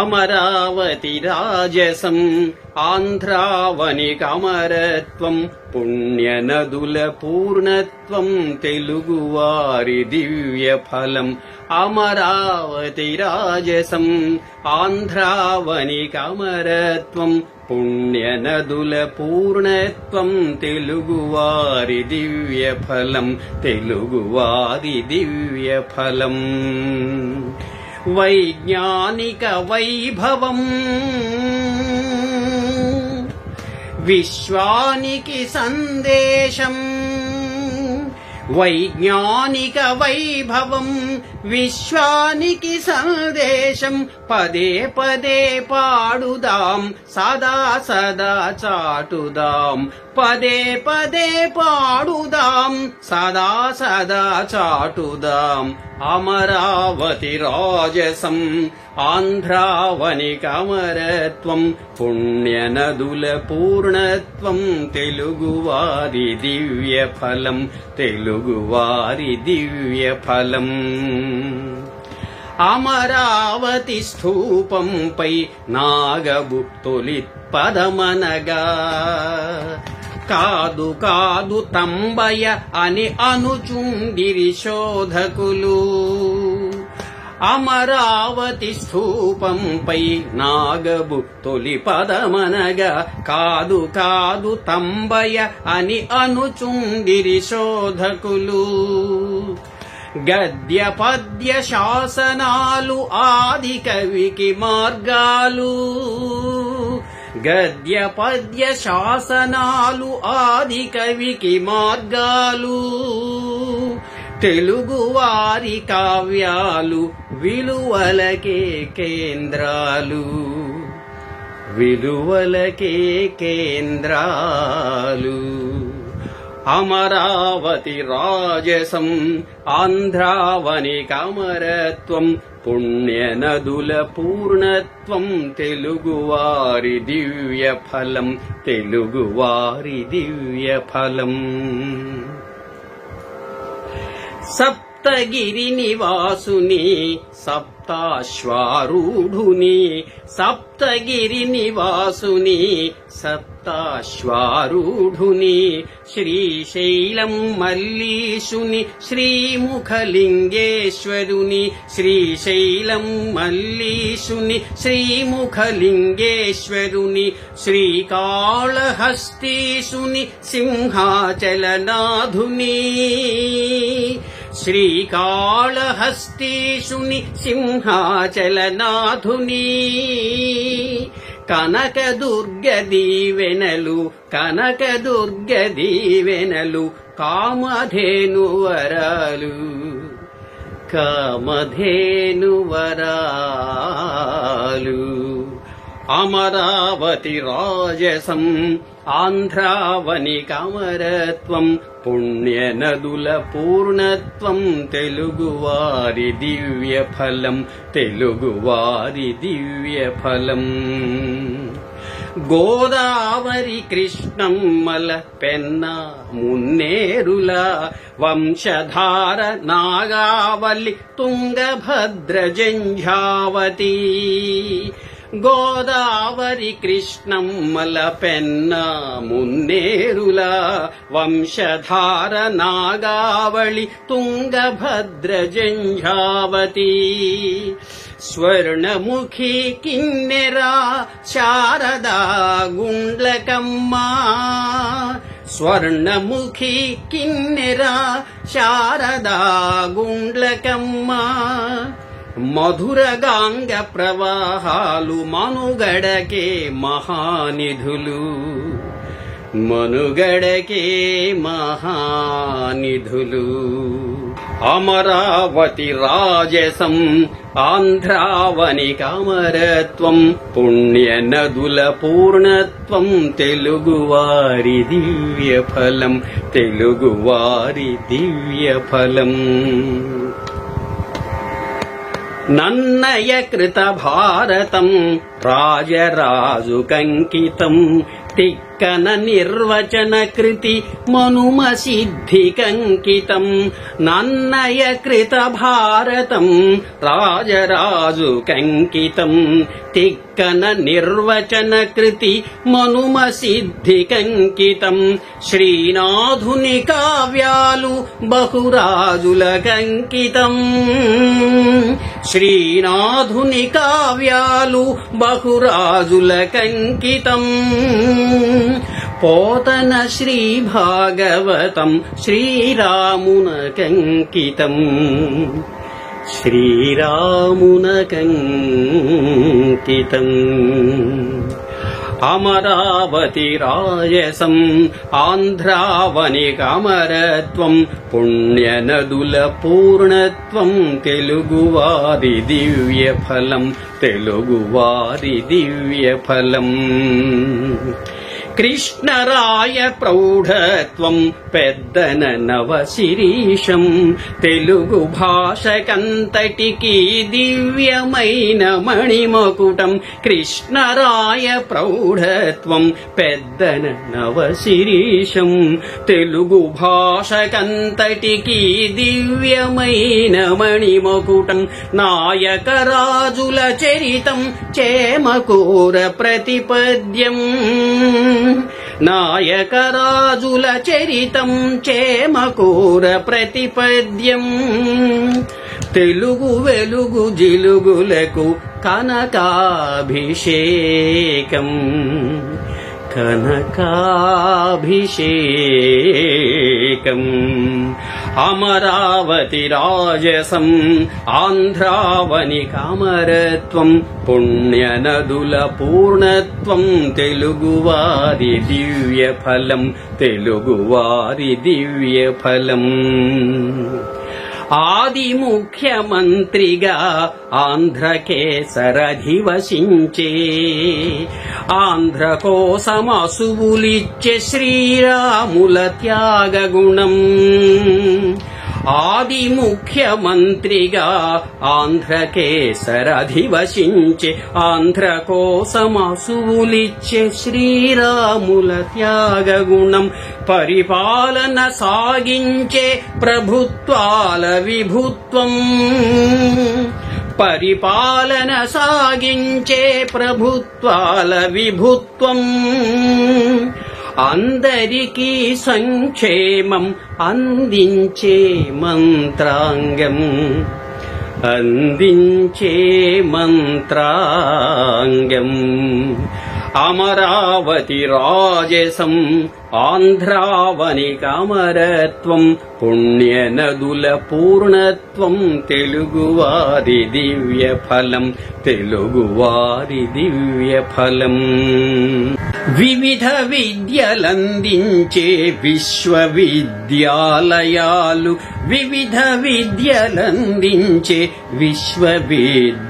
అమరావతి రాజసం ఆంధ్రావనికమరత్వం పుణ్యనదుల పూర్ణత్వం తెలుగువారి దివ్య ఫలం. అమరావతి రాజసం ఆంధ్రావనికమరత్వం పుణ్యనదుల పూర్ణత్వం తెలుగువారి దివ్య ఫలం. తెలుగువారి దివ్య ఫలం. వైజ్ఞానిక వైభవం విశ్వానికి సందేశం. వైజ్ఞానిక వైభవం విశ్వానికి సందేశం. పదే పదే పాడుదాం సదా సదా చాటుదాం. పదే పదే పాడుదాం సదా సదా చాటుదాం. అమరావతి రాజసం ఆంధ్రావనికమరత్వం పుణ్యనదుల పూర్ణత్వం తెలుగువారి దివ్య ఫలం. తెలుగువారి దివ్య ఫలం. అమరావతి స్థూపంపై నాగభుక్తులిత్పదమనగా కాదు కాదు తంబయ అని అనుచుండిరి శోధకులు. అమరావతి స్థూపంపై నాగభుక్తులి పదమనగా కాదు కాదు తంబయ అని అనుచుండిరి శోధకులు. గద్య పద్య శాసనాలు ఆది కవికి మార్గాలు. గద్య పద్య శాసనాలు ఆది కవికి మార్గాలు. తెలుగువారి కావ్యాలు విలువలకే కేంద్రాలు. విలువలకే కేంద్రాలు. అమరావతి రాజసం ఆంధ్రావనికమరత్వం పుణ్యనదుల పూర్ణత్వం తెలుగువారి దివ్య ఫలం. తెలుగువారి దివ్య ఫలం. సప్తగిరి నివాసుని సప్తాశ్వారూఢుని. సప్తగిరి నివాసుని సప్తాశ్వారూఢుని. శ్రీశైలం మల్లీశుని శ్రీముఖలింగేశ్వరుని. శ్రీశైలం మల్లీశుని శ్రీముఖలింగేశ్వరుని. శ్రీకాళహస్తీశుని సింహాచలనాథుని. శ్రీకాళహస్తీశుని సింహాచలనాథుని. కనకదుర్గ దీవెనలు కనకదుర్గ దీవెనలు కామధేను వరాలు. కామధేను వరాలు. అమరావతి రాజసం ఆంధ్రావనికమరత్వం పుణ్యనదుల పూర్ణత్వం తెలుగువారి దివ్య ఫలం. తెలుగువారి దివ్య ఫలం. గోదావరి కృష్ణమ్మల పెన్నా మున్నేరుల వంశధార నాగావళి తుంగభద్ర జంఝావతి. గోదావరి కృష్ణమ్మల పెన్నా మున్నేరుల వంశధార నాగావళి తుంగభద్ర జంఝావతి. స్వర్ణముఖి కిన్నెరా శారదా గుండ్లకమ్మ. స్వర్ణముఖి కిన్నెరా శారదా గుండ్లకమ్మ. మధురగాంగ ప్రవాహాలు మనుగడకే మహానిధులు. మనుగడకే మహానిధులు. అమరావతి రాజసం ఆంధ్రావనికమరత్వం పుణ్యనదుల పూర్ణత్వం తెలుగువారి దివ్య ఫలం. తెలుగువారి దివ్య ఫలం. నన్నయ కృత భారతం రాజరాజు కంకితం. తిక్క తిక్కన నిర్వచన కృతి మనుమ సిద్ధికంకితం నన్నయ కృత భారతం రాజరాజు కంకితం తిక్కన నిర్వచన కృతి మనుమ సిద్ధికంకితం శ్రీనాథుని కావ్యాలు బహురాజుల కంకితం శ్రీనాథుని కావ్యాలు బహురాజుల కంకితం పోతన శ్రీ భాగవతం శ్రీరామునకంకితం శ్రీరామునకంకితం అమరావతి రాయసం ఆంధ్రావనికమరత్వం పుణ్యనదుల పూర్ణత్వం తెలుగువారి దివ్య ఫలం తెలుగువారి దివ్య ఫలం కృష్ణరాయ ప్రౌఢత్వం పెద్దన నవశిరీషం తెలుగు భాషకంతటికీ దివ్యమైన మణిమకుటం కృష్ణరాయ ప్రౌఢత్వం పెద్దన నవశిరీషం తెలుగు భాషకంతటికీ దివ్యమైన మణిమకుటం నాయకరాజుల చరితం చేమకూర ప్రతిపద్యం నాయకరాజుల చరితం చేమకూర ప్రతిపద్యం తెలుగు వెలుగు జిలుగులకు కనకాభిషేకం కనకాభిషేకం అమరావతి రాజసం ఆంధ్రావనికమరత్వం పుణ్యనదుల పూర్ణత్వం తెలుగువారి దివ్య ఫలం తెలుగువారి దివ్య ఫలం ఆది ముఖ్యమంత్రిగా ఆంధ్రకేసరధివసించే ఆంధ్ర కోసమసువులిచ్చే శ్రీరాముల త్యాగగుణం ఆది ముఖ్యమంత్రిగా ఆంధ్రకేసరధివసించే ఆంధ్ర కోసమసువులిచ్చే శ్రీరాముల త్యాగగుణం పరిపాలన సాగించే ప్రభుత్వాల విభుత్వం పరిపాలన సాగించే ప్రభుత్వాల విభుత్వం అందరికీ సంక్షేమం అందించే మంత్రాంగం అందించే మంత్రాంగం అమరావతి రాజసం ఆంధ్రావనికమరత్వం పుణ్యనదుల పూర్ణత్వం తెలుగువారి దివ్య ఫలం తెలుగువారి దివ్య ఫలం వివిధ విద్యలందించే విశ్వవిద్యాలయాలు వివిధ విద్యలందించే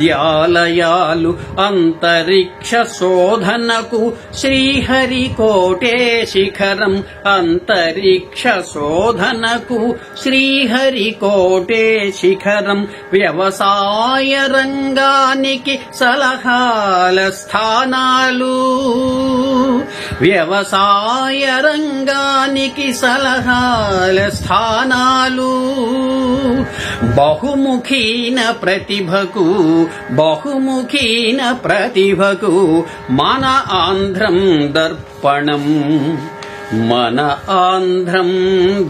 విశ్వవిద్యాలయాలు అంతరిక్ష శోధనకు శ్రీహరికోటే శిఖరం అంతరిక్ష శోధనకు శ్రీహరికోటే శిఖరం వ్యవసాయ రంగానికి సలహాల స్థానాలు వ్యవసాయ రంగానికి సలహాల స్థానాలు బహుముఖీన ప్రతిభకు మన ఆంధ్రం దర్పణం మన ఆంధ్రం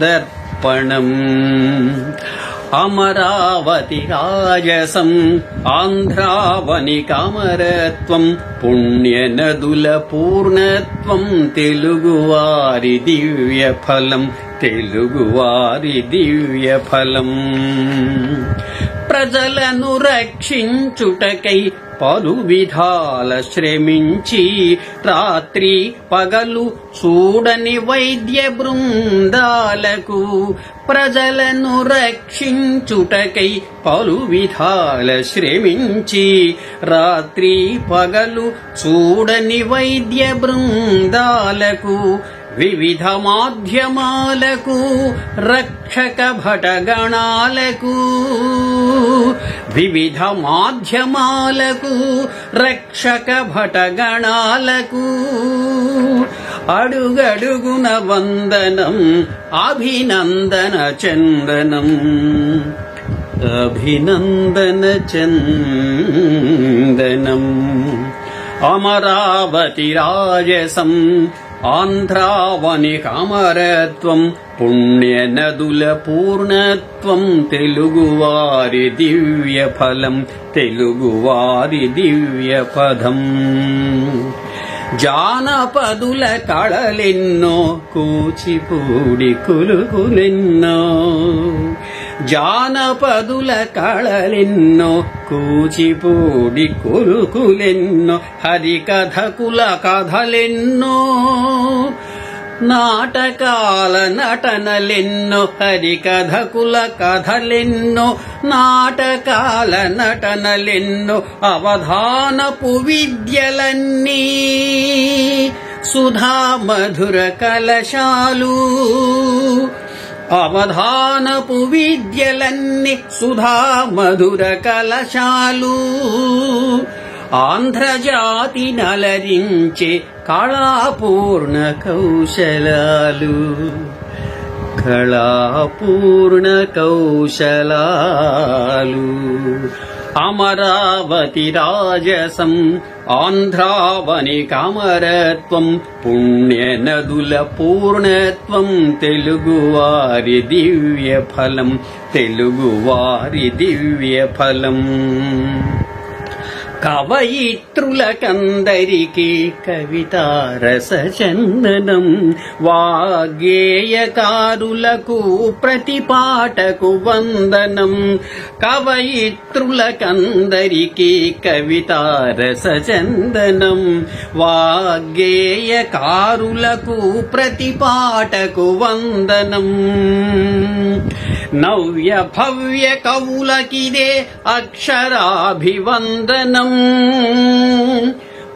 దర్పణం అమరావతి రాజసం ఆంధ్రావనికమరత్వం పుణ్యనదుల పూర్ణత్వం తెలుగువారి దివ్య ఫలం తెలుగువారి దివ్య ఫలం ప్రజలను రక్షించుటకై పలు విధాల శ్రమించి రాత్రి పగలు చూడని వైద్య బృందాలకు ప్రజలను రక్షించుటకై పలు విధాల శ్రమించి రాత్రి పగలు చూడని వైద్య బృందాలకు వివిధ మాధ్యమాలకు రక్షక భటగణాలకు వివిధ మాధ్యమాలకు రక్షక భటగణాలకు అడుగడుగున వందనం అభినందన చందనం అభినందన చందనం అమరావతి రాజసం ఆంధ్రావని కామరత్వం పుణ్య నదుల పూర్ణత్వం తెలుగువారి దివ్య ఫలం తెలుగువారి దివ్య పదం జానపదుల కళలెన్నో కూచిపూడి కులుకులెన్నో జానపదుల కళలెన్నో కూచిపూడి కులుకులెన్నో హరికథకుల కథలెన్నో నాటకాల నటనలెన్నో హరికథకుల కథలెన్నో నాటకాల నటనలెన్నో అవధానపు విద్యలన్నీ సుధా మధుర కలశాలు అవధానపు విద్యలన్నీ సుధా మధుర కలశాలు ఆంధ్రజాతి నలరించే కళాపూర్ణ కౌశలాలు కళాపూర్ణ కౌశలాలు అమరావతి రాజసం ఆంధ్రావని కామరత్వం పుణ్య నదుల పూర్ణత్వం తెలుగువారి దివ్య ఫలం తెలుగువారి దివ్య ఫలం కవయిత్రులకందరికీ కవితారస చందనం వాగ్గేయకారులకు ప్రతిపాటకు వందనం కవయిత్రులకందరికీ కవితారస చందనం వాగ్గేయకారులకు ప్రతిపాటకు వందనం నవ్య భవ్య కవులకిదే అక్షరాభివందనం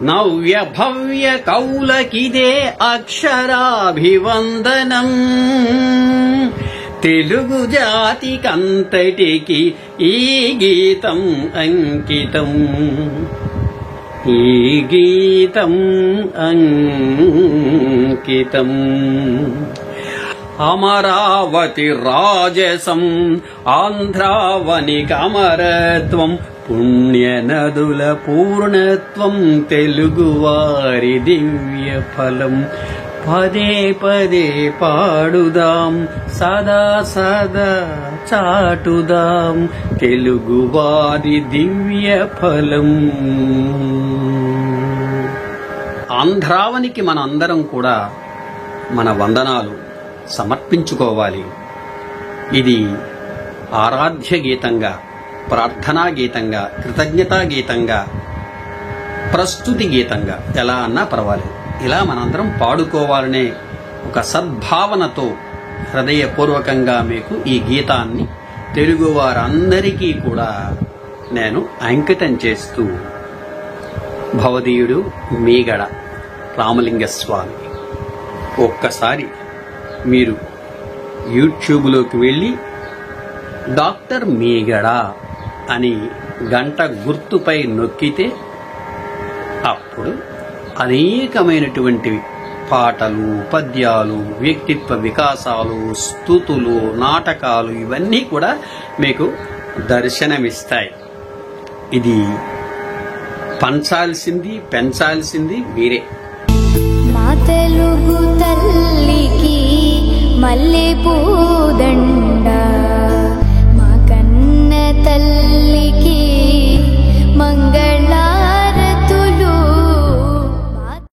నవ్య భవ్య కవులకిదే అక్షరాభివందనం తెలుగు జాతికంతటికి ఈ గీతం అంకితం ఈ గీతం అంకితం అమరావతి రాజసం ఆంధ్రావని కామరత్వం పుణ్య నదుల పూర్ణత్వం తెలుగువారి దివ్య ఫలం పదే పదే పాడుదాం సదా సదా చాటుదాం తెలుగువారి దివ్య ఫలం. ఆంధ్రావనికి మనందరం కూడా మన వందనాలు సమర్పించుకోవాలి. ఇది ఆరాధ్య గీతంగా, ప్రార్థనా గీతంగా, కృతజ్ఞతా గీతంగా, ప్రస్తుతి గీతంగా ఎలా అన్నా పర్వాలేదు. ఇలా మనందరం పాడుకోవాలనే ఒక సద్భావనతో హృదయపూర్వకంగా మీకు ఈ గీతాన్ని తెలుగు వారందరికీ కూడా నేను అంకితం చేస్తూ భవదీయుడు మీగడ రామలింగస్వామి. ఒక్కసారి మీరు యూట్యూబ్లోకి వెళ్ళి డాక్టర్ మీగడ అని గంట గుర్తుపై నొక్కితే అప్పుడు అనేకమైనటువంటి పాటలు, పద్యాలు, వ్యక్తిత్వ వికాసాలు, స్తుతులు, నాటకాలు ఇవన్నీ కూడా మీకు దర్శనమిస్తాయి. ఇది పంచాల్సింది, పెంచాల్సింది మీరే. మా తెలుగు తల్లికి మల్లెపూ